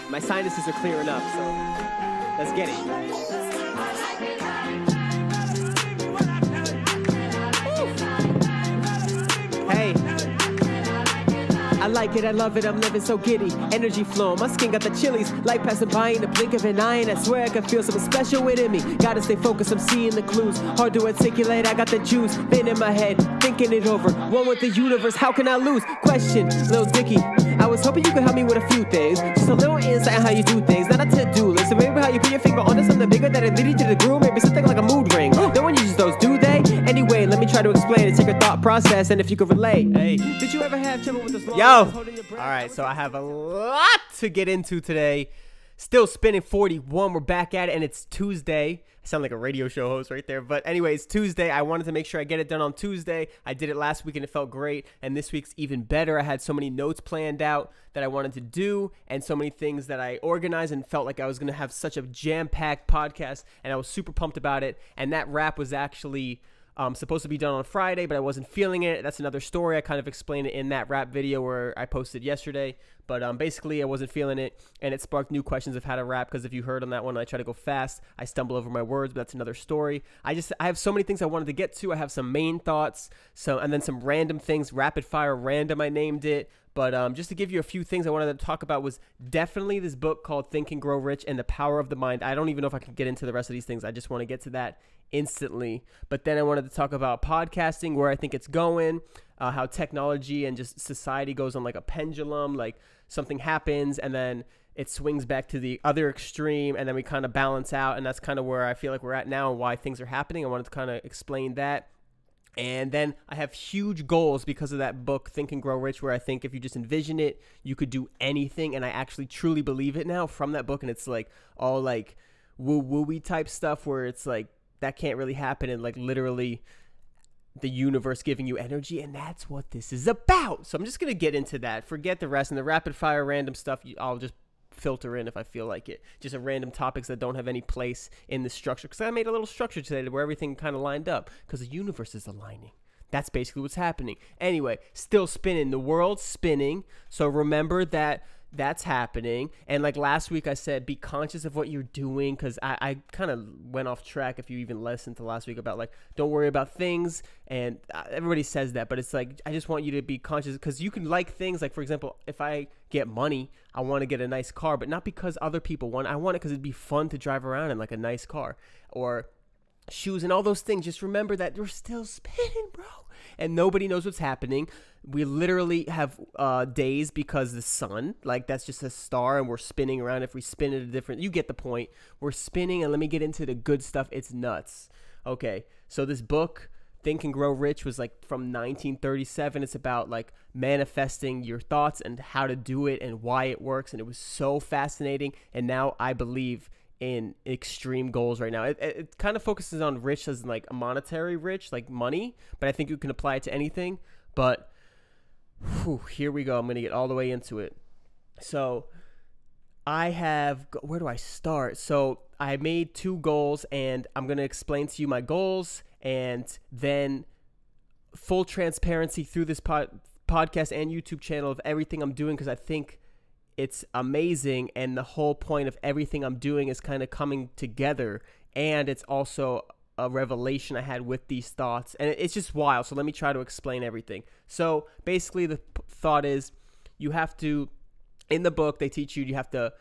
My sinuses are clearing up, so let's get it. Hey, I like it, I love it, I'm living so giddy. Energy flowing, my skin got the chillies. Light passing by in the blink of an eye, and I swear I can feel something special within me. Gotta stay focused, I'm seeing the clues. Hard to articulate, I got the juice. Been in my head, thinking it over. One with the universe, how can I lose? Question, Lil Dicky. I was hoping you could help me with a few things. Just a little insight on how you do things, not a to-do list. So maybe how you put your finger onto something bigger that'll lead you to the groove. Maybe something like a mood ring. No one uses those, do they? Anyway, let me try to explain it. Take a thought process, and if you could relate. Hey, did you ever have trouble with this long? Yo! Alright, so I have a lot to get into today. Still spinning 41. We're back at it, and it's Tuesday. I sound like a radio show host right there. But anyways, Tuesday. I wanted to make sure I get it done on Tuesday. I did it last week, and it felt great. And this week's even better. I had so many notes planned out that I wanted to do, and so many things that I organized and felt like I was going to have such a jam-packed podcast, and I was super pumped about it. And that wrap was actually supposed to be done on Friday, but I wasn't feeling it. That's another story. I kind of explained it in that rap video where I posted yesterday. But basically, I wasn't feeling it, and it sparked new questions of how to rap, because if you heard on that one, I try to go fast. I stumble over my words, but that's another story. I have so many things I wanted to get to. I have some main thoughts, and then some random things. Rapid fire random, I named it. But just to give you a few things I wanted to talk about was definitely this book called Think and Grow Rich and the Power of the Mind. I don't even know if I can get into the rest of these things. I just want to get to that instantly. But then I wanted to talk about podcasting, where I think it's going, how technology and just society goes on like a pendulum, like something happens and then it swings back to the other extreme, and then we kind of balance out. And that's kind of where I feel like we're at now and why things are happening. I wanted to kind of explain that. And then I have huge goals because of that book, Think and Grow Rich, where I think if you just envision it, you could do anything. And I actually truly believe it now from that book. And it's like all like woo-woo-y type stuff where it's like that can't really happen, and like literally the universe giving you energy. And that's what this is about. So I'm just going to get into that. Forget the rest, and the rapid fire random stuff, I'll just filter in if I feel like it. Just a random topics that don't have any place in the structure, because I made a little structure today where everything kind of lined up because the universe is aligning. That's basically what's happening. Anyway, still spinning. The world's spinning. So remember that that's happening. And like last week I said, be conscious of what you're doing, because I kind of went off track if you even listened to last week about like don't worry about things, and everybody says that, but it's like I just want you to be conscious, because you can like things like, for example, if I get money, I want to get a nice car, but not because other people want it. I want it because it'd be fun to drive around in like a nice car, or shoes and all those things. Just remember that you're still spinning, bro, and nobody knows what's happening. We literally have days because the sun, like that's just a star, and we're spinning around. If we spin it a different, you get the point. We're spinning, and let me get into the good stuff. It's nuts. Okay, so this book, Think and Grow Rich, was like from 1937. It's about like manifesting your thoughts and how to do it and why it works, and it was so fascinating. And now I believe in extreme goals right now. It kind of focuses on rich as like a monetary rich, like money, but I think you can apply it to anything. But here we go. I'm going to get all the way into it. So where do I start? So I made 2 goals, and I'm going to explain to you my goals, and then full transparency through this podcast and YouTube channel of everything I'm doing, because I think it's amazing, and the whole point of everything I'm doing is kind of coming together, and it's also a revelation I had with these thoughts, and it's just wild. So let me try to explain everything. So basically the thought is you have to, in the book they teach you have to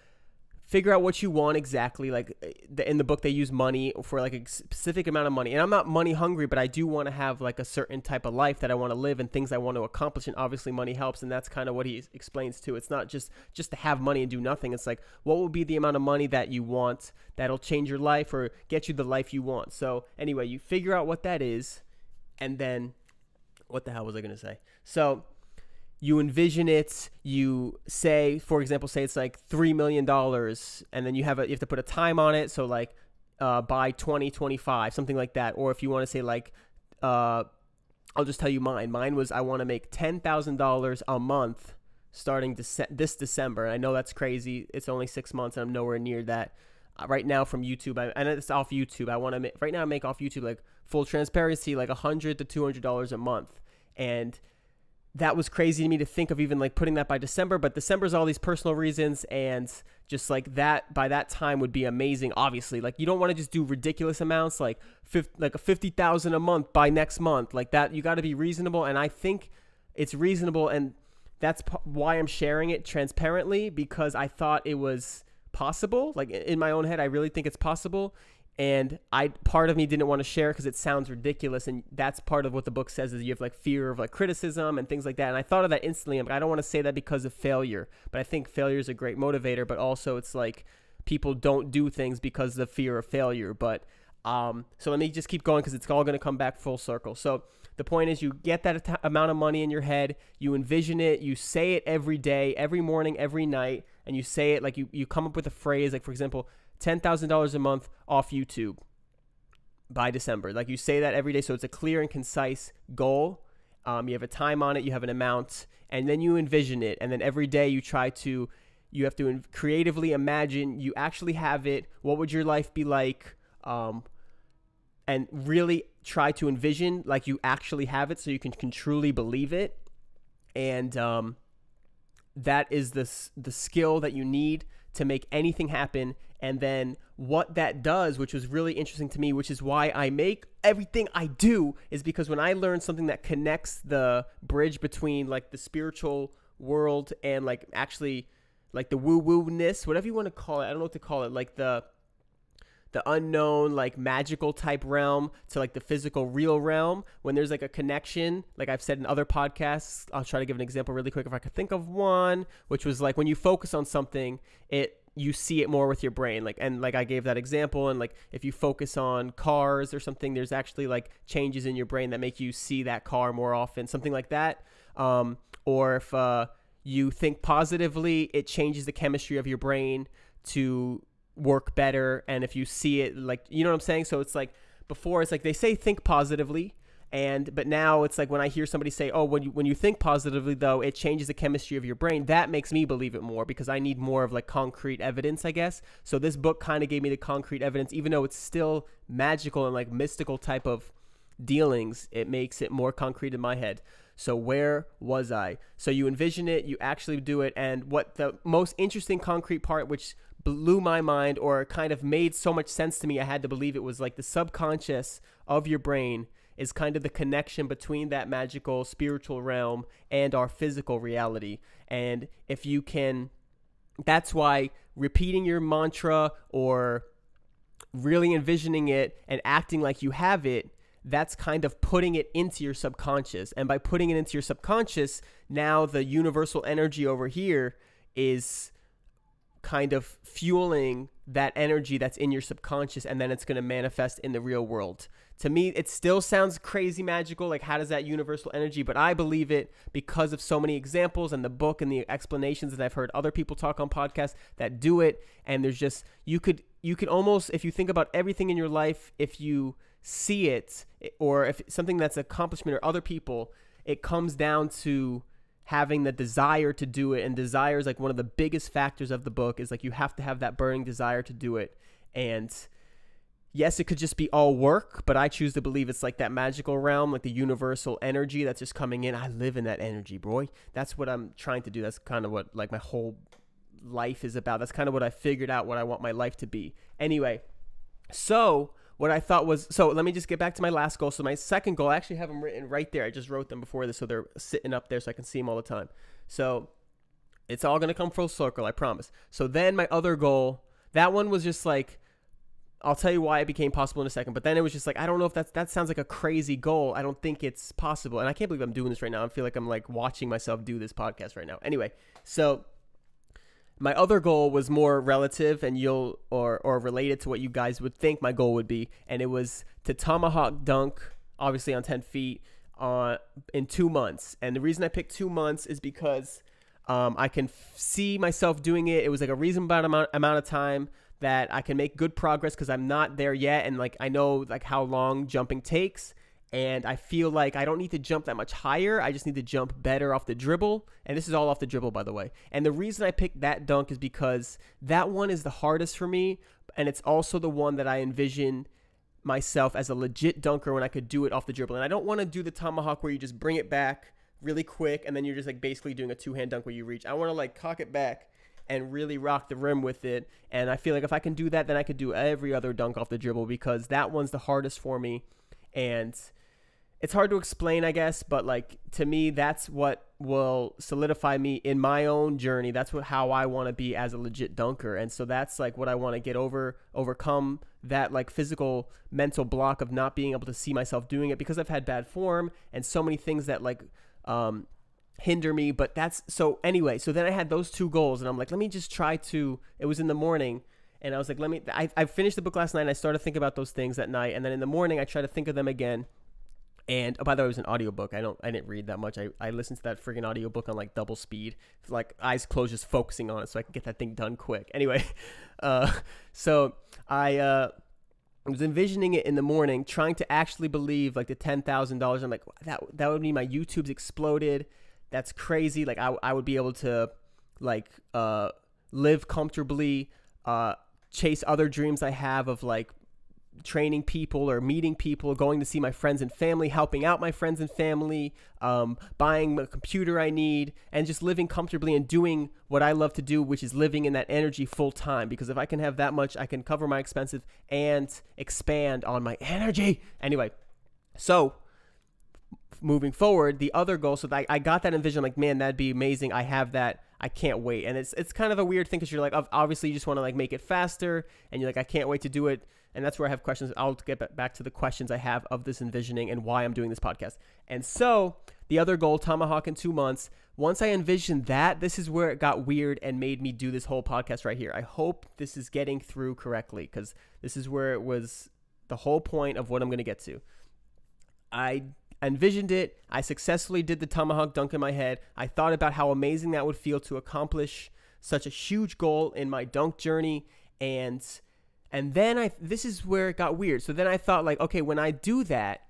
figure out what you want exactly. Like in the book they use money for like a specific amount of money, and I'm not money hungry, but I do want to have like a certain type of life that I want to live and things I want to accomplish, and obviously money helps, and that's kind of what he explains too. It's not just to have money and do nothing. It's like, what will be the amount of money that you want that'll change your life or get you the life you want? So anyway, you figure out what that is, and then what the hell was I going to say? So you envision it, you say, for example, say it's like $3 million, and then you have to put a time on it. So like by 2025, something like that. Or if you want to say like, I'll just tell you mine. Mine was, I want to make $10,000 a month starting this December. I know that's crazy. It's only 6 months, and I'm nowhere near that. Right now from YouTube, and it's off YouTube. I want to right now I make off YouTube, like full transparency, like $100 to $200 a month. And that was crazy to me to think of even like putting that by December, but December's all these personal reasons, and just like that by that time would be amazing. Obviously, like you don't want to just do ridiculous amounts like a 50,000 a month by next month like that. You got to be reasonable, and I think it's reasonable, and that's why I'm sharing it transparently, because I thought it was possible. Like in my own head, I really think it's possible. And part of me didn't want to share because it sounds ridiculous, and that's part of what the book says is you have like fear of like criticism and things like that. And I thought of that instantly. I don't want to say that because of failure, but I think failure is a great motivator. But also, it's like people don't do things because of the fear of failure. But so let me just keep going because it's all going to come back full circle. So the point is, you get that amount of money in your head, you envision it, you say it every day, every morning, every night, and you say it like you come up with a phrase, like for example, $10,000 a month off YouTube by December. Like you say that every day, so it's a clear and concise goal. You have a time on it, you have an amount, and then you envision it. And then every day you have to creatively imagine you actually have it. What would your life be like? And really try to envision like you actually have it, so you can truly believe it. And that is the skill that you need to make anything happen. And then what that does, which was really interesting to me, which is why I make everything I do, is because when I learn something that connects the bridge between like the spiritual world and like actually like the woo-woo-ness, whatever you want to call it, I don't know what to call it, like the unknown, like magical type realm to like the physical real realm, when there's like a connection, like I've said in other podcasts, I'll try to give an example really quick if I could think of one, which was like when you focus on something, you see it more with your brain. Like, and like I gave that example, and like if you focus on cars or something, there's actually like changes in your brain that make you see that car more often, something like that. Or if you think positively, it changes the chemistry of your brain to work better. And if you see it, like, you know what I'm saying? So it's like before, it's like they say think positively, but now it's like when I hear somebody say, oh, when you think positively though, it changes the chemistry of your brain, that makes me believe it more, because I need more of like concrete evidence, I guess. So this book kind of gave me the concrete evidence, even though it's still magical and like mystical type of dealings, it makes it more concrete in my head. So where was I? So you envision it, you actually do it. And what the most interesting concrete part, which blew my mind or kind of made so much sense to me, I had to believe it, was like the subconscious of your brain is kind of the connection between that magical spiritual realm and our physical reality. And if you can, that's why repeating your mantra or really envisioning it and acting like you have it, that's kind of putting it into your subconscious. And by putting it into your subconscious, now the universal energy over here is kind of fueling that energy that's in your subconscious, and then it's going to manifest in the real world. To me, it still sounds crazy magical, like how does that universal energy, but I believe it because of so many examples and the book and the explanations that I've heard other people talk on podcasts that do it. And there's just, you could almost, if you think about everything in your life, if you see it, or if something that's accomplishment or other people, it comes down to having the desire to do it. And desire is like one of the biggest factors of the book, is like you have to have that burning desire to do it. And yes, it could just be all work, but I choose to believe it's like that magical realm, like the universal energy that's just coming in. I live in that energy, boy. That's what I'm trying to do. That's kind of what like my whole life is about. That's kind of what I figured out what I want my life to be. Anyway, so what I thought was, so let me just get back to my last goal. So my second goal, I actually have them written right there. I just wrote them before this, so they're sitting up there so I can see them all the time. So it's all going to come full circle, I promise. So then my other goal, that one was just like, I'll tell you why it became possible in a second. But then it was just like, I don't know if that sounds like a crazy goal. I don't think it's possible. And I can't believe I'm doing this right now. I feel like I'm like watching myself do this podcast right now. Anyway, so my other goal was more relative and or related to what you guys would think my goal would be. And it was to tomahawk dunk, obviously on 10 feet, in 2 months. And the reason I picked 2 months is because I can see myself doing it. It was like a reasonable amount of time that I can make good progress, because I'm not there yet. And like I know like how long jumping takes. And I feel like I don't need to jump that much higher. I just need to jump better off the dribble. And this is all off the dribble, by the way. And the reason I picked that dunk is because that one is the hardest for me. And it's also the one that I envision myself as a legit dunker when I could do it off the dribble. And I don't want to do the tomahawk where you just bring it back really quick, and then you're just like basically doing a two-hand dunk where you reach. I want to like cock it back and really rock the rim with it. And I feel like if I can do that, then I could do every other dunk off the dribble, because that one's the hardest for me. And it's hard to explain, I guess, but like to me, that's what will solidify me in my own journey. That's how I want to be as a legit dunker. And so that's like what I want to get overcome that like physical mental block of not being able to see myself doing it, because I've had bad form and so many things that like hinder me. But that's so anyway. So then I had those two goals, and I'm like, let me just try to. It was in the morning, and I was like, I finished the book last night, and I started thinking about those things at night, and then in the morning I try to think of them again. And oh, by the way, it was an audiobook. I didn't read that much. I listened to that friggin' audiobook on like double speed, like eyes closed, just focusing on it so I could get that thing done quick. Anyway, so I was envisioning it in the morning, trying to actually believe like the $10,000. I'm like, that would mean my YouTube's exploded. That's crazy. Like I would be able to like live comfortably, chase other dreams I have of like training people or meeting people, going to see my friends and family, helping out my friends and family, buying a computer I need, and just living comfortably and doing what I love to do, which is living in that energy full time. Because if I can have that much, I can cover my expenses and expand on my energy. Anyway, so moving forward, the other goal, so I got that envision, like, man, that'd be amazing. I have that. I can't wait. And it's kind of a weird thing, because you're like, obviously you just want to like make it faster, and you're like, I can't wait to do it. And that's where I have questions. I'll get back to the questions I have of this envisioning and why I'm doing this podcast. And so the other goal, Tomahawk in 2 months, once I envisioned that, this is where it got weird and made me do this whole podcast right here. I hope this is getting through correctly, because this is where it was the whole point of what I'm going to get to. I envisioned it. I successfully did the Tomahawk dunk in my head. I thought about how amazing that would feel to accomplish such a huge goal in my dunk journey. And then this is where it got weird. So then I thought, like, okay, when I do that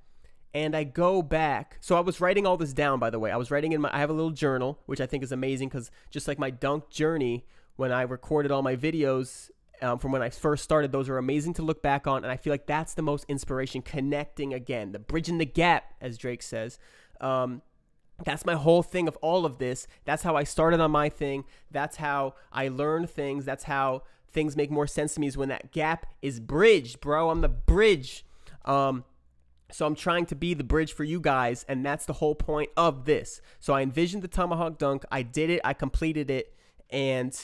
and I go back, so I was writing all this down, by the way. I was writing I have a little journal, which I think is amazing, because just like my dunk journey, when I recorded all my videos from when I first started, those are amazing to look back on. And I feel like that's the most inspiration, connecting again, the bridging the gap, as Drake says. That's my whole thing of all of this. That's how I started on my thing. That's how I learned things. That's how things make more sense to me, is when that gap is bridged, bro. I'm the bridge. So I'm trying to be the bridge for you guys, and that's the whole point of this. So I envisioned the Tomahawk dunk. I did it. I completed it. And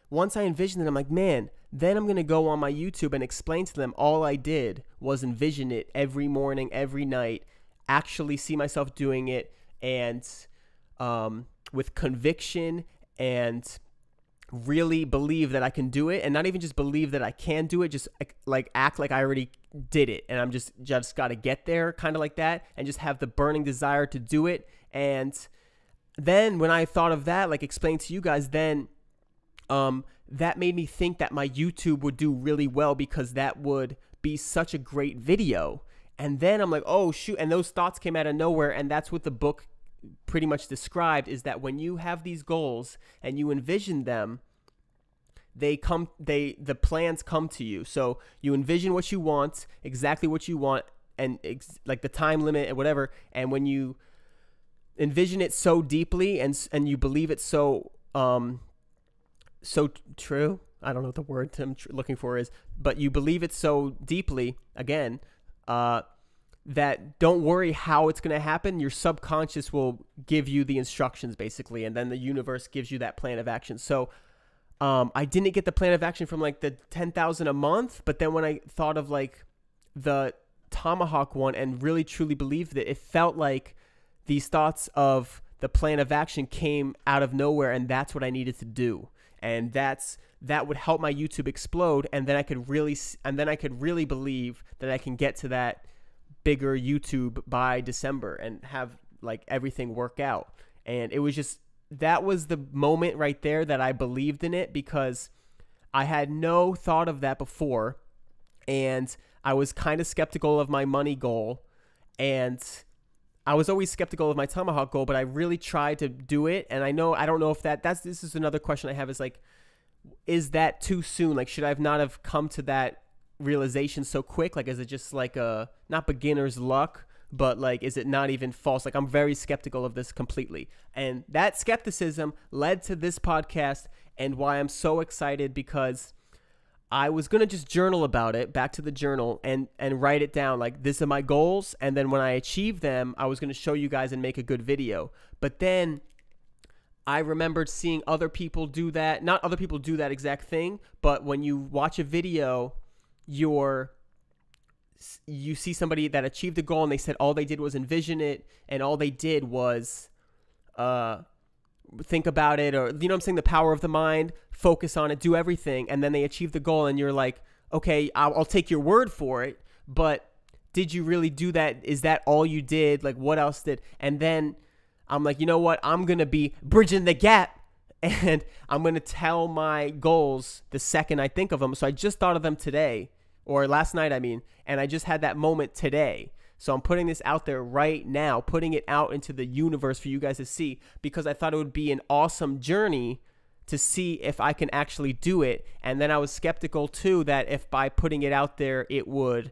once I envisioned it, I'm like, man, then I'm going to go on my YouTube and explain to them all I did was envision it every morning, every night, actually see myself doing it, and with conviction, and really believe that I can do it, and not even just believe that I can do it, just like act like I already did it, and I'm just got to get there, kind of like that, and just have the burning desire to do it. And then when I thought of that, like explained to you guys, then that made me think that my YouTube would do really well, because that would be such a great video. And then I'm like, oh shoot, and those thoughts came out of nowhere. And that's what the book pretty much described, is that when you have these goals and you envision them, the plans come to you. So you envision what you want, exactly what you want, and like the time limit and whatever. And when you envision it so deeply, and you believe it so true, I don't know what the word I'm looking for is, but you believe it so deeply, again, that don't worry how it's going to happen. Your subconscious will give you the instructions, basically, and then the universe gives you that plan of action. So I didn't get the plan of action from like the 10,000 a month, but then when I thought of like the Tomahawk one and really truly believed it, it felt like these thoughts of the plan of action came out of nowhere, and that's what I needed to do. And that would help my YouTube explode, and then I could really believe that I can get to that bigger YouTube by December and have like everything work out. And it was just, that was the moment right there that I believed in it, because I had no thought of that before, and I was kind of skeptical of my money goal, and I was always skeptical of my Tomahawk goal, but I really tried to do it. And I don't know if this is another question I have, is like, is that too soon? Like, should I not have come to that realization so quick? Like, is it just like not beginner's luck, but like, is it not even false? Like, I'm very skeptical of this completely. And that skepticism led to this podcast, and why I'm so excited, because I was going to just journal about it, back to the journal, and write it down. Like, these are my goals. And then when I achieve them, I was going to show you guys and make a good video. But then I remembered seeing other people do that. Not other people do that exact thing, but when you watch a video, you see somebody that achieved a goal, and they said all they did was envision it, and all they did was think about it, or, you know what I'm saying, the power of the mind, focus on it, do everything, and then they achieve the goal, and you're like, okay, I'll take your word for it, but did you really do that? Is that all you did? Like, what else did? And then I'm like, you know what? I'm going to be bridging the gap, and I'm going to tell my goals the second I think of them. So I just thought of them today, or last night, I mean, and I just had that moment today. So I'm putting this out there right now, putting it out into the universe for you guys to see, because I thought it would be an awesome journey to see if I can actually do it. And then I was skeptical too, that if by putting it out there, it would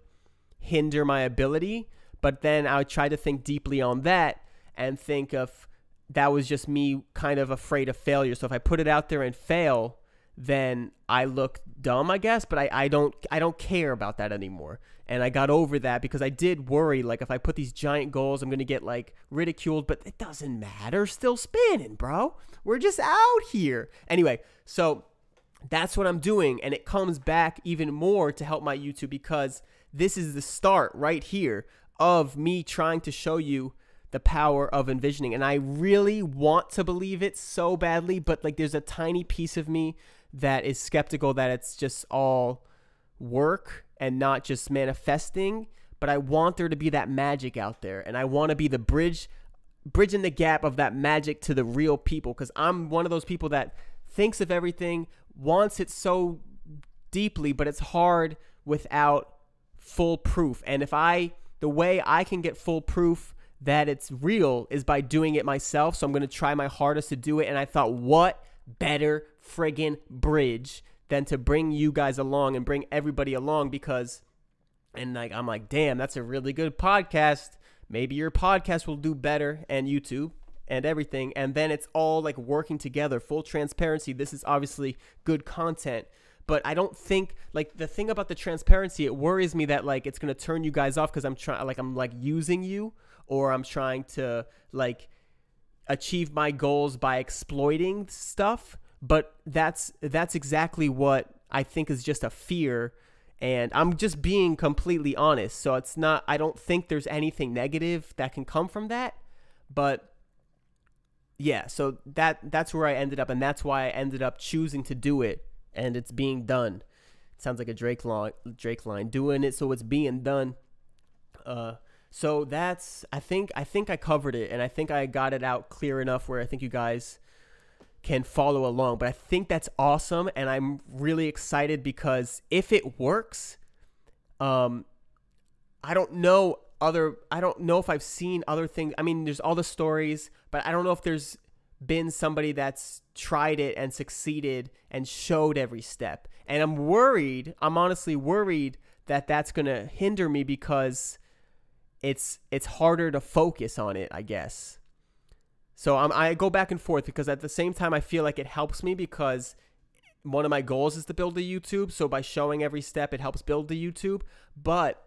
hinder my ability. But then I would try to think deeply on that and think of that was just me kind of afraid of failure. So if I put it out there and fail, then I look dumb, I guess, but I don't care about that anymore. And I got over that, because I did worry, like, if I put these giant goals, I'm going to get like ridiculed, but it doesn't matter. Still spinning, bro. We're just out here. Anyway, so that's what I'm doing. And it comes back even more to help my YouTube, because this is the start right here of me trying to show you the power of envisioning. And I really want to believe it so badly, but like, there's a tiny piece of me that is skeptical that it's just all work and not just manifesting. But I want there to be that magic out there, and I want to be the bridging the gap of that magic to the real people, because I'm one of those people that thinks of everything, wants it so deeply, but it's hard without full proof. And the way I can get full proof that it's real is by doing it myself. So I'm going to try my hardest to do it. And I thought, what better friggin' bridge than to bring you guys along and bring everybody along, because, and like, I'm like, damn, that's a really good podcast. Maybe your podcast will do better, and YouTube and everything. And then it's all like working together, full transparency. This is obviously good content, but I don't think, like, the thing about the transparency, it worries me that like it's going to turn you guys off, because I'm like using you, or I'm trying to like achieve my goals by exploiting stuff. But that's exactly what I think is just a fear, and I'm just being completely honest. So it's not, I don't think there's anything negative that can come from that. But yeah, so that's where I ended up, and that's why I ended up choosing to do it, and it's being done. It sounds like a Drake line, doing it so it's being done. So that's, I think I covered it, and I think I got it out clear enough where I think you guys can follow along. But I think that's awesome, and I'm really excited, because if it works, I don't know if I've seen other things. I mean, there's all the stories, but I don't know if there's been somebody that's tried it and succeeded and showed every step. And I'm honestly worried that that's going to hinder me, because it's harder to focus on it, I guess. So I go back and forth, because at the same time, I feel like it helps me, because one of my goals is to build a YouTube. So by showing every step, it helps build the YouTube. But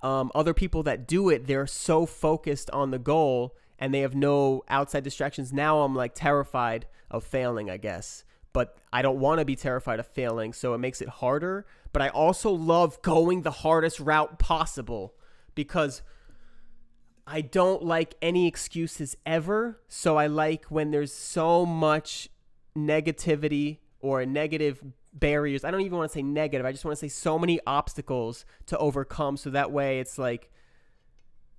other people that do it, they're so focused on the goal, and they have no outside distractions. Now I'm like terrified of failing, I guess. But I don't want to be terrified of failing, so it makes it harder. But I also love going the hardest route possible, because I don't like any excuses ever. So I like when there's so much negativity or negative barriers. I don't even want to say negative. I just want to say so many obstacles to overcome. So that way it's like,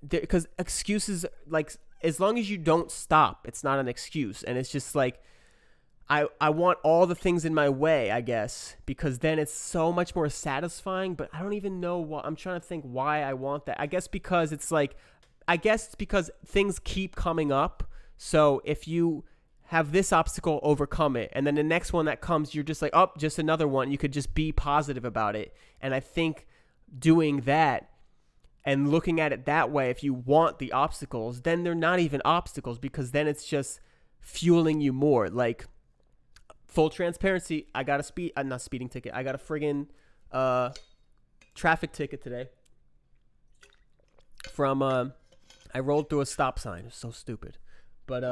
because excuses, like, as long as you don't stop, it's not an excuse. And it's just like, I want all the things in my way, I guess, because then it's so much more satisfying. But I don't even know what, I'm trying to think why I want that. I guess because it's because things keep coming up. So if you have this obstacle, overcome it, and then the next one that comes, you're just like, oh, just another one. You could just be positive about it. And I think doing that And looking at it that way, if you want the obstacles, then they're not even obstacles, because then it's just fueling you more. Like, full transparency, I got a not speeding ticket. I got a friggin' traffic ticket today from I rolled through a stop sign. It was so stupid. But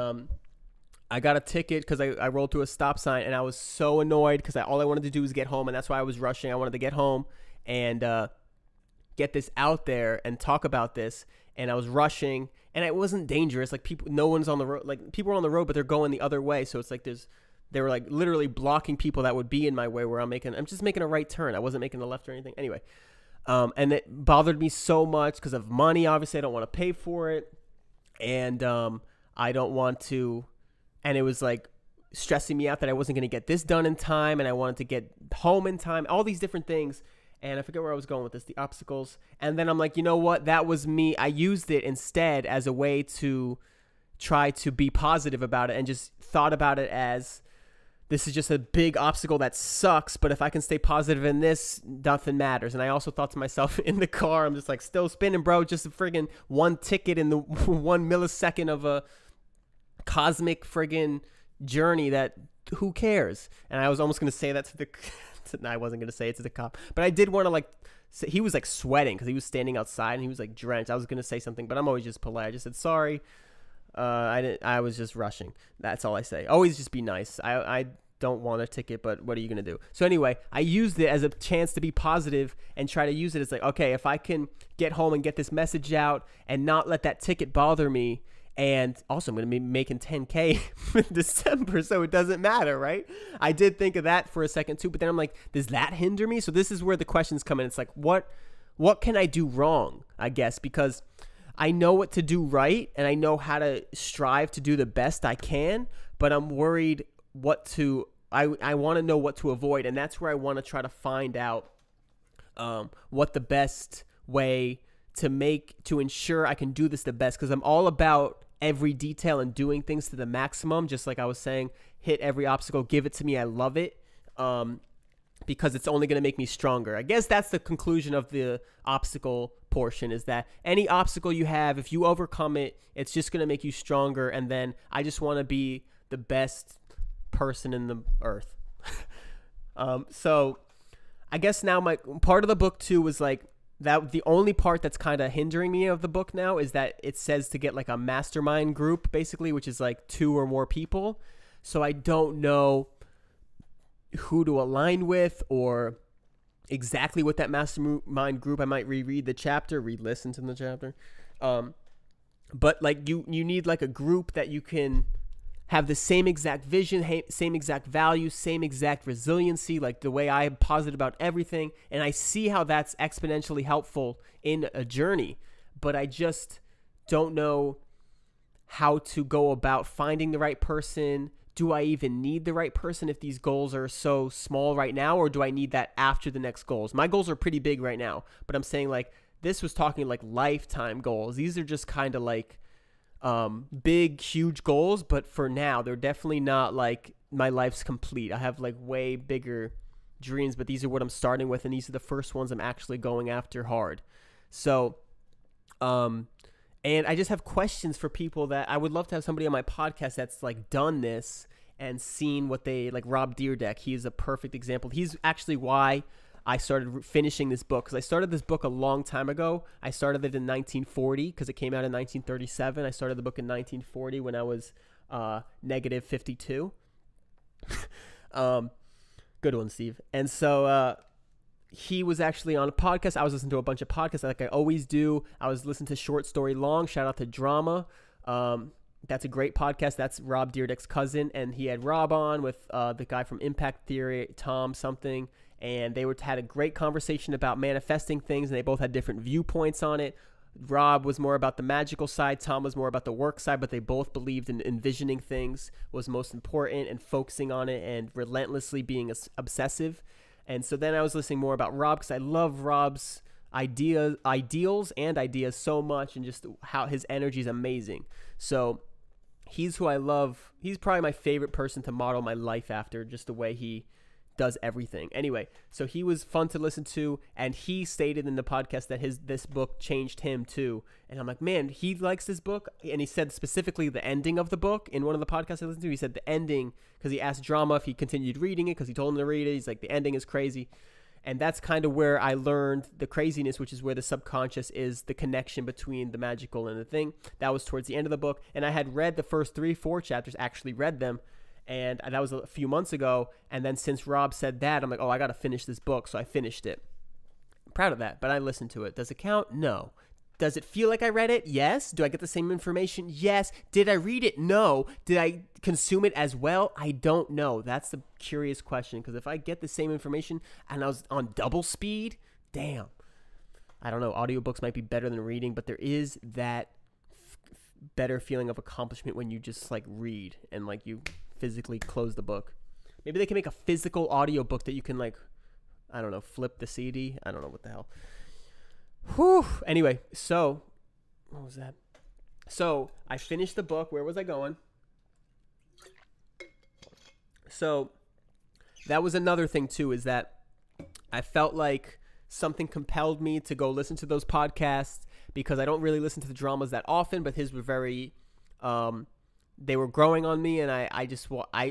I got a ticket because I rolled through a stop sign, and I was so annoyed because all I wanted to do was get home, and that's why I was rushing. I wanted to get home and get this out there and talk about this, and I was rushing, and it wasn't dangerous. Like, no one's on the road. Like, people are on the road, but they're going the other way, so it's like they were like literally blocking people that would be in my way where I'm just making a right turn. I wasn't making a left or anything. Anyway, and it bothered me so much because of money. Obviously, I don't want to pay for it, and I don't want to, and it was like stressing me out that I wasn't going to get this done in time, and I wanted to get home in time, all these different things. And I forget where I was going with this, the obstacles. And then I'm like, you know what? That was me. I used it instead as a way to try to be positive about it, and just thought about it as, this is just a big obstacle that sucks, but if I can stay positive in this, nothing matters. And I also thought to myself in the car, I'm just like, still spinning, bro. Just a friggin' one ticket in the 1 millisecond of a cosmic friggin' journey that, who cares? And I was almost going to say that to the... No, I wasn't going to say it to the cop, but I did want to, like, say, he was like sweating because he was standing outside and he was like drenched. I was going to say something, but I'm always just polite. I just said, sorry. I was just rushing. That's all I say. Always just be nice. I don't want a ticket, but what are you going to do? So anyway, I used it as a chance to be positive and try to use it as like, okay, if I can get home and get this message out and not let that ticket bother me. And also, I'm going to be making 10K in December, so it doesn't matter, right? I did think of that for a second too, but then I'm like, does that hinder me? So this is where the questions come in. It's like, what can I do wrong, I guess, because I know what to do right, and I know how to strive to do the best I can, but I'm worried I want to know what to avoid, and that's where I want to try to find out what the best way to ensure I can do this the best, because I'm all about every detail and doing things to the maximum. Just like I was saying, hit every obstacle, give it to me. I love it because it's only going to make me stronger. I guess that's the conclusion of the obstacle portion, is that any obstacle you have, if you overcome it, it's just going to make you stronger. And then I just want to be the best person in the earth. So I guess now my part of the book too was like, that the only part that's kind of hindering me of the book now is that it says to get like a mastermind group, basically, which is like 2 or more people. So I don't know who to align with or exactly what that mastermind group. I might re-listen to the chapter. But like you need like a group that you can have the same exact vision, same exact values, same exact resiliency, like the way I am positive about everything. And I see how that's exponentially helpful in a journey, but I just don't know how to go about finding the right person. Do I even need the right person if these goals are so small right now, or do I need that after the next goals? My goals are pretty big right now, but I'm saying like, this was talking like lifetime goals. These are just kind of like, big, huge goals, but for now, they're definitely not like my life's complete. I have like way bigger dreams, but these are what I'm starting with, and these are the first ones I'm actually going after hard. So, and I just have questions for people that I would love to have somebody on my podcast that's like done this and seen what they like. Rob Dyrdek, he's a perfect example. He's actually why I started finishing this book, because I started this book a long time ago. I started it in 1940 because it came out in 1937. I started the book in 1940 when I was negative 52. Good one, Steve. And so he was actually on a podcast. I was listening to a bunch of podcasts like I always do. I was listening to Short Story Long. Shout out to Drama. That's a great podcast. That's Rob Dyrdek's cousin. And he had Rob on with the guy from Impact Theory, Tom something. And they had a great conversation about manifesting things, and they both had different viewpoints on it. Rob was more about the magical side. Tom was more about the work side, but they both believed in envisioning things was most important and focusing on it and relentlessly being obsessive. And so then I was listening more about Rob because I love Rob's ideals and ideas so much, and just how his energy is amazing. So he's who I love. He's probably my favorite person to model my life after, just the way he does everything. Anyway, so he was fun to listen to, and he stated in the podcast that this book changed him too. And I'm like, man, he likes this book, and he said specifically the ending of the book in one of the podcasts I listened to. He said the ending, because he asked Drama if he continued reading it, because he told him to read it. He's like, the ending is crazy. And that's kind of where I learned the craziness, which is where the subconscious is the connection between the magical and the thing. That was towards the end of the book. And I had read the first 3-4 chapters, actually read them. And that was a few months ago. And then since Rob said that, I'm like, oh, I got to finish this book. So I finished it. I'm proud of that. But I listened to it. Does it count? No. Does it feel like I read it? Yes. Do I get the same information? Yes. Did I read it? No. Did I consume it as well? I don't know. That's the curious question. Because if I get the same information and I was on double speed, damn. I don't know. Audiobooks might be better than reading, but there is that better feeling of accomplishment when you just like read and like you physically close the book. Maybe they can make a physical audiobook that you can like, I don't know, flip the CD. I don't know what the hell. Whew. Anyway, so what was that? So I finished the book. Where was I going? So that was another thing too, is that I felt like something compelled me to go listen to those podcasts, because I don't really listen to the dramas that often, but his were very, they were growing on me, and I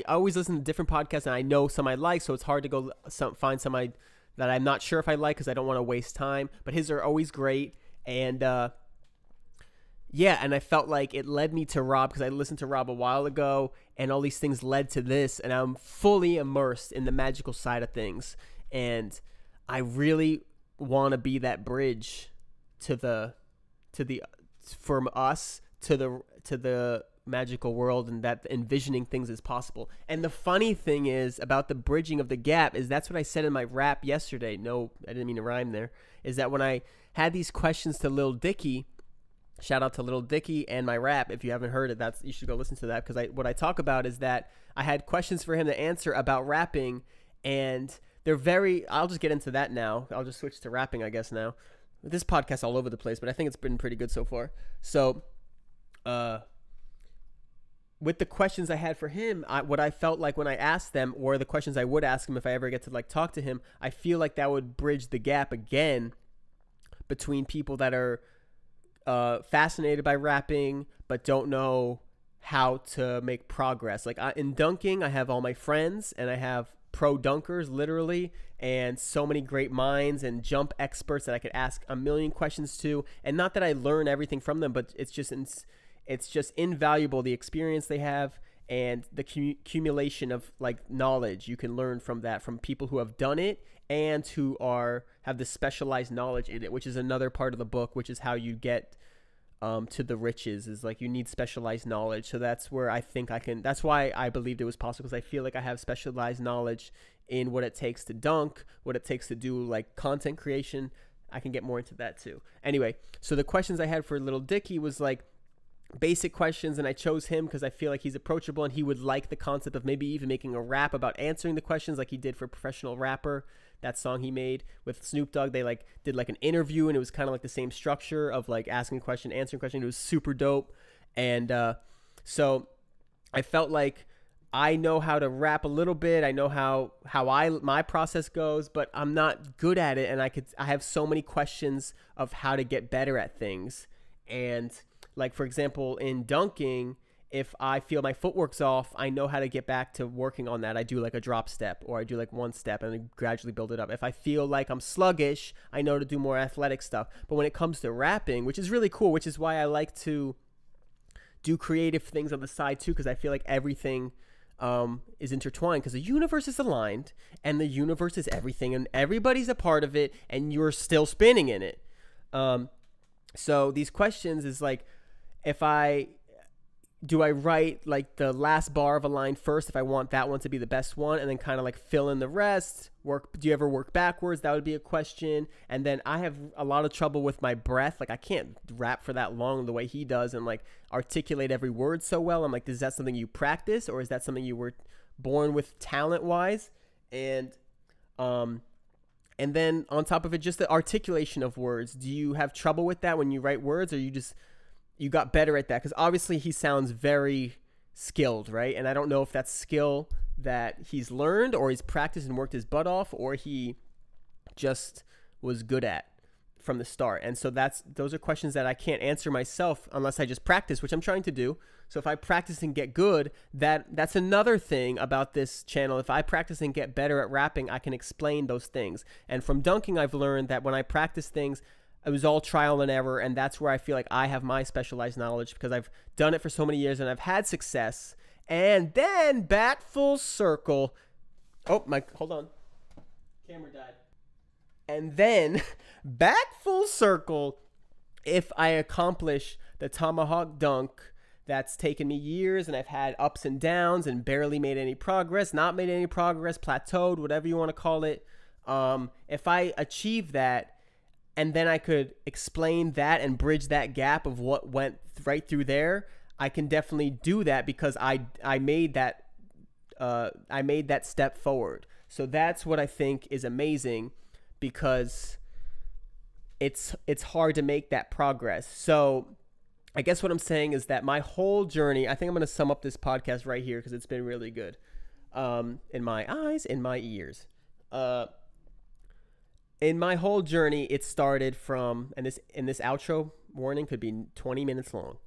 always listen to different podcasts, and I know some I like, so it's hard to go find some that I'm not sure if I like, because I don't want to waste time, but his are always great. And yeah, and I felt like it led me to Rob, because I listened to Rob a while ago, and all these things led to this, and I'm fully immersed in the magical side of things, and I really want to be that bridge from us to the magical world, and that envisioning things is possible. And the funny thing is about the bridging of the gap is that's what I said in my rap yesterday. No, I didn't mean to rhyme there. Is that when I had these questions to Lil Dicky, shout out to Lil Dicky and my rap. If you haven't heard it, you should go listen to that, because what I talk about is that I had questions for him to answer about rapping, and they're I'll just get into that now. I'll just switch to rapping, I guess, now. This podcast all over the place, but I think it's been pretty good so far. So, with the questions I had for him, what I felt like when I asked them, or the questions I would ask him if I ever get to like talk to him, I feel like that would bridge the gap again between people that are fascinated by rapping but don't know how to make progress. Like in dunking, I have all my friends, and I have pro dunkers literally, and so many great minds and jump experts that I could ask a million questions to, and not that I learn everything from them, but it's just invaluable, the experience they have and the accumulation of like knowledge you can learn from that, from people who have done it and who have the specialized knowledge in it, which is another part of the book, which is how you get to the riches, is like you need specialized knowledge. So that's where I think that's why I believed it was possible, because I feel like I have specialized knowledge in what it takes to dunk, what it takes to do like content creation. I can get more into that too. Anyway, so the questions I had for Little Dicky was like basic questions, and I chose him because I feel like he's approachable, and he would like the concept of maybe even making a rap about answering the questions like he did for Professional Rapper, that song he made with Snoop Dogg. They like did like an interview, and it was kind of like the same structure of like asking a question, answering a question. It was super dope. And so I felt like I know how to rap a little bit. I know how my process goes, but I'm not good at it, and I have so many questions of how to get better at things. And like, for example, in dunking, if I feel my footwork's off, I know how to get back to working on that. I do like a drop step, or I do like one step and then gradually build it up. If I feel like I'm sluggish, I know to do more athletic stuff. But when it comes to rapping, which is really cool, which is why I like to do creative things on the side too, because I feel like everything is intertwined, because the universe is aligned, and the universe is everything, and everybody's a part of it, and you're still spinning in it. So these questions is like, do I write like the last bar of a line first if I want that one to be the best one, and then kind of like fill in the rest? Do you ever work backwards? That would be a question. And then I have a lot of trouble with my breath. Like I can't rap for that long the way he does and like articulate every word so well. I'm like, is that something you practice, or is that something you were born with talent wise? And then on top of it, just the articulation of words. Do you have trouble with that when you write words, or you got better at that? Because obviously he sounds very skilled, right? And I don't know if that's skill that he's learned or he's practiced and worked his butt off, or he just was good at from the start. And so those are questions that I can't answer myself unless I just practice, which I'm trying to do. So if I practice and get good, that's another thing about this channel. If I practice and get better at rapping, I can explain those things. And from dunking, I've learned that when I practice things, it was all trial and error, and that's where I feel like I have my specialized knowledge, because I've done it for so many years and I've had success. And then back full circle. Oh, hold on. Camera died. And then back full circle, if I accomplish the Tomahawk dunk, that's taken me years, and I've had ups and downs and barely made any progress, not made any progress, plateaued, whatever you want to call it. If I achieve that, and then I could explain that and bridge that gap of what went right through there, I can definitely do that, because I made that step forward. So that's what I think is amazing, because it's hard to make that progress. So I guess what I'm saying is that my whole journey, I think I'm going to sum up this podcast right here, because it's been really good. In my eyes, in my ears. In my whole journey, it started from, and this outro warning could be 20 minutes long.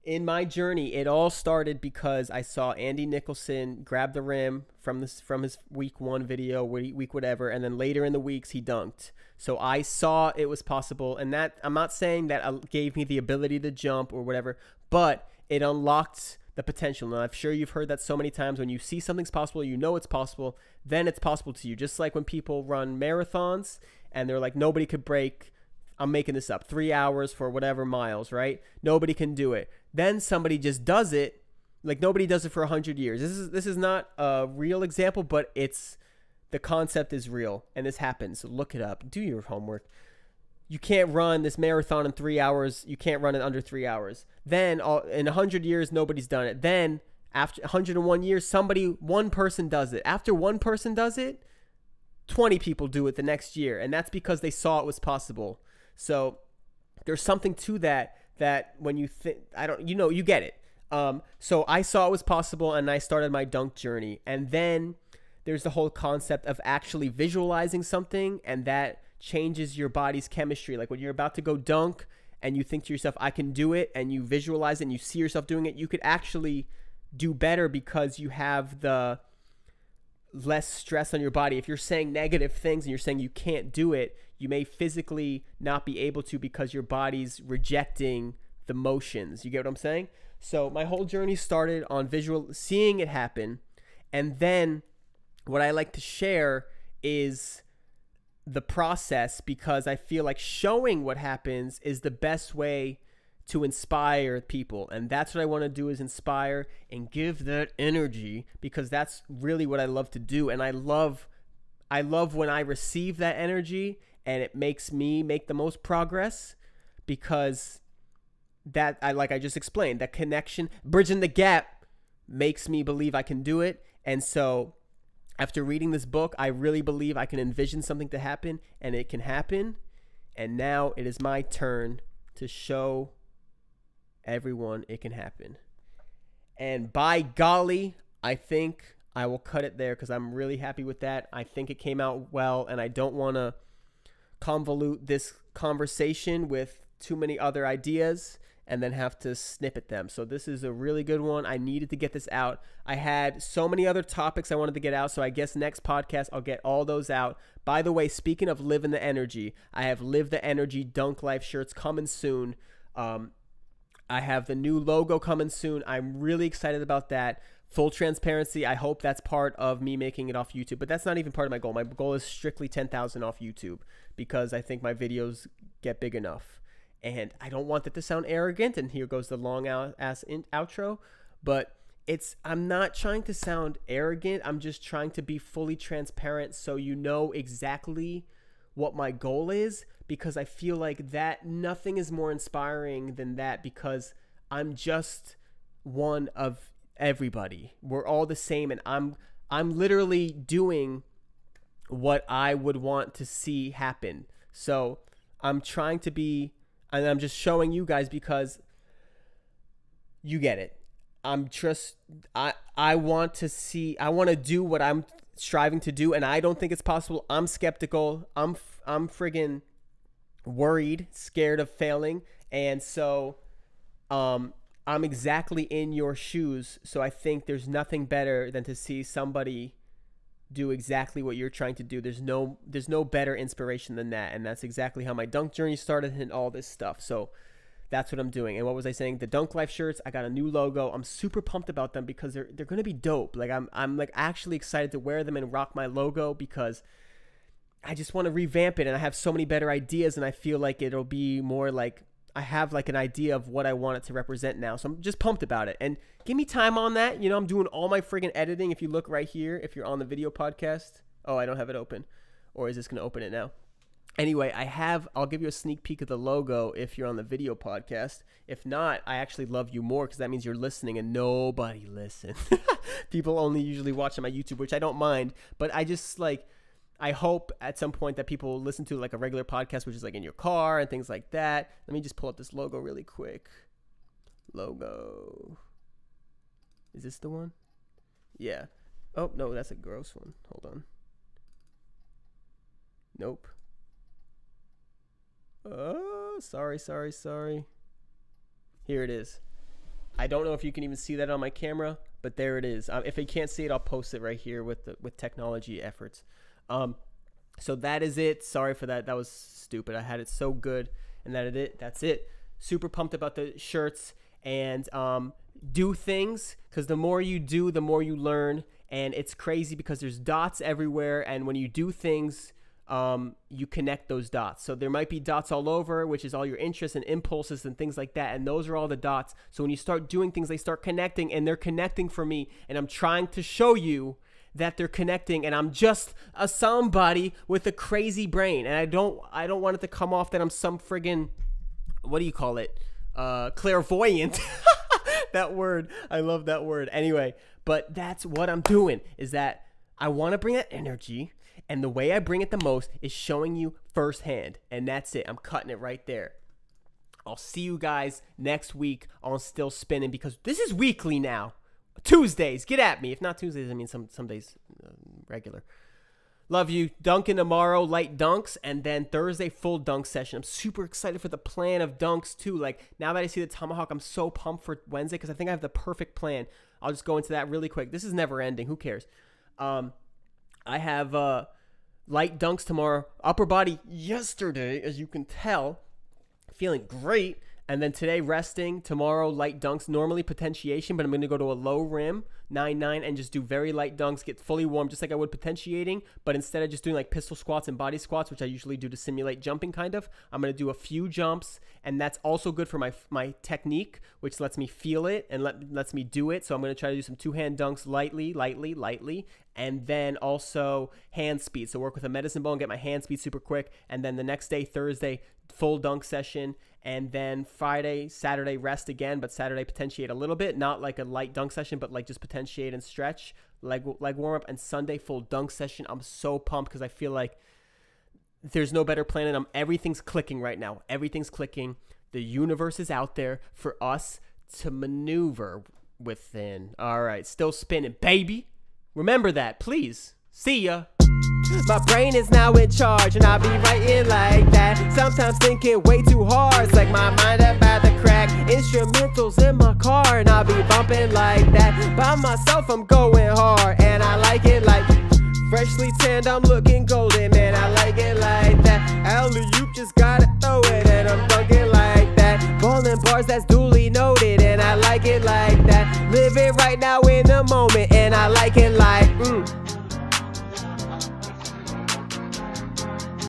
In my journey, it all started because I saw Andy Nicholson grab the rim from his week 1 video, week whatever, and then later in the weeks he dunked. So I saw it was possible, and that, I'm not saying that gave me the ability to jump or whatever, but it unlocked the potential. And I'm sure you've heard that so many times. When you see something's possible, you know it's possible, then it's possible to you. Just like when people run marathons and they're like, nobody could break, I'm making this up, 3 hours for whatever miles, right? Nobody can do it. Then somebody just does it. Like, nobody does it for 100 years. This is not a real example, but the concept is real, and this happens. So look it up. Do your homework. You can't run this marathon in 3 hours. You can't run it under 3 hours. Then in 100 years, nobody's done it. Then after 101 years, one person does it. After one person does it, 20 people do it the next year. And that's because they saw it was possible. So there's something to that when you think, you get it. So I saw it was possible, and I started my dunk journey. And then there's the whole concept of actually visualizing something, and that changes your body's chemistry. Like when you're about to go dunk and you think to yourself, I can do it, and you visualize it and you see yourself doing it, you could actually do better because you have the less stress on your body. If you're saying negative things and you're saying you can't do it, you may physically not be able to because your body's rejecting the motions. You get what I'm saying? So my whole journey started on seeing it happen. And then what I like to share is the process, because I feel like showing what happens is the best way to inspire people. And that's what I want to do, is inspire and give that energy, because that's really what I love to do. And I love when I receive that energy and it makes me make the most progress, because like I just explained, that connection, bridging the gap, makes me believe I can do it. And so after reading this book, I really believe I can envision something to happen, and it can happen. And now it is my turn to show everyone it can happen. And by golly, I think I will cut it there, because I'm really happy with that. I think it came out well, and I don't want to convolute this conversation with too many other ideas and then have to snippet them. So this is a really good one. I needed to get this out. I had so many other topics I wanted to get out, so I guess next podcast I'll get all those out. By the way, speaking of living the energy, I have Live the Energy Dunk Life shirts coming soon. I have the new logo coming soon. I'm really excited about that. Full transparency, I hope that's part of me making it off YouTube, but that's not even part of my goal. My goal is strictly 10,000 off YouTube, because I think my videos get big enough. And I don't want that to sound arrogant, and here goes the long ass outro, but I'm not trying to sound arrogant. I'm just trying to be fully transparent, so you know exactly what my goal is, because I feel like that nothing is more inspiring than that, because I'm just one of everybody. We're all the same, and I'm literally doing what I would want to see happen. So I'm trying to be, and I'm just showing you guys because you get it. I want to do what I'm striving to do, and I don't think it's possible. I'm skeptical. I'm friggin' worried, scared of failing, and so I'm exactly in your shoes. So I think there's nothing better than to see somebody do exactly what you're trying to do. There's no better inspiration than that, and that's exactly how my dunk journey started and all this stuff. So that's what I'm doing. And what was I saying? The Dunk Life shirts, I got a new logo. I'm super pumped about them because they're going to be dope. Like I'm like actually excited to wear them and rock my logo because I just want to revamp it, and I have so many better ideas, and I feel like it'll be more like I have like an idea of what I want it to represent now. So I'm just pumped about it. And give me time on that. You know, I'm doing all my friggin' editing. If you look right here, if you're on the video podcast. Oh, I don't have it open. Or is this going to open it now? Anyway, I'll give you a sneak peek of the logo if you're on the video podcast. If not, I actually love you more because that means you're listening and nobody listens. People only usually watch on my YouTube, which I don't mind. But I just like, I hope at some point that people will listen to like a regular podcast, which is like in your car and things like that. Let me just pull up this logo really quick. Logo. Is this the one? Yeah. Oh, no, that's a gross one. Hold on. Nope. Oh, sorry. Here it is. I don't know if you can even see that on my camera, but there it is. If you can't see it, I'll post it right here with technology efforts. So that is it. Sorry for that. That was stupid. I had it so good, and that's it. Super pumped about the shirts, and do things, because the more you do, the more you learn. And it's crazy because there's dots everywhere, and when you do things, you connect those dots. So there might be dots all over, which is all your interests and impulses and things like that, and those are all the dots. So when you start doing things, they start connecting, and they're connecting for me, and I'm trying to show you that they're connecting, and I'm just a somebody with a crazy brain, and I don't want it to come off that I'm some friggin', what do you call it, clairvoyant. That word, I love that word. Anyway, but that's what I'm doing, is that I want to bring that energy, and the way I bring it the most is showing you firsthand, and that's it. I'm cutting it right there. I'll see you guys next week on Still Spinning, because this is weekly now. Tuesdays, get at me. If not Tuesdays, I mean some days regular. Love you. Dunking tomorrow, light dunks, and then Thursday, full dunk session. I'm super excited for the plan of dunks too. Like, now that I see the Tomahawk, I'm so pumped for Wednesday because I think I have the perfect plan. I'll just go into that really quick. This is never ending. Who cares? I have light dunks tomorrow. Upper body yesterday, as you can tell. Feeling great. And then today, resting. Tomorrow, light dunks. Normally potentiation, but I'm going to go to a low rim, 9-9, and just do very light dunks, get fully warm, just like I would potentiating. But instead of just doing like pistol squats and body squats, which I usually do to simulate jumping kind of, I'm going to do a few jumps. And that's also good for my technique, which lets me feel it and lets me do it. So I'm going to try to do some two-hand dunks lightly. And then also hand speed. So work with a medicine ball and get my hand speed super quick. And then the next day, Thursday, full dunk session. And then Friday, Saturday, rest again, but Saturday potentiate a little bit. Not like a light dunk session, but like just potentiate and stretch, leg warm-up. And Sunday, full dunk session. I'm so pumped because I feel like there's no better plan, and everything's clicking right now. Everything's clicking. The universe is out there for us to maneuver within. All right, still spinning, baby. Remember that, please. See ya. My brain is now in charge, and I'll be writing like that. Sometimes thinking way too hard, it's like my mind about to crack. Instrumentals in my car, and I'll be bumping like that. By myself, I'm going hard, and I like it like freshly tanned, I'm looking golden, man. I like it like that. Alley-oop, just gotta throw it, and I'm dunking like that. Ballin' bars, that's duly noted, and I like it like that. Living right now in the moment, and I like it like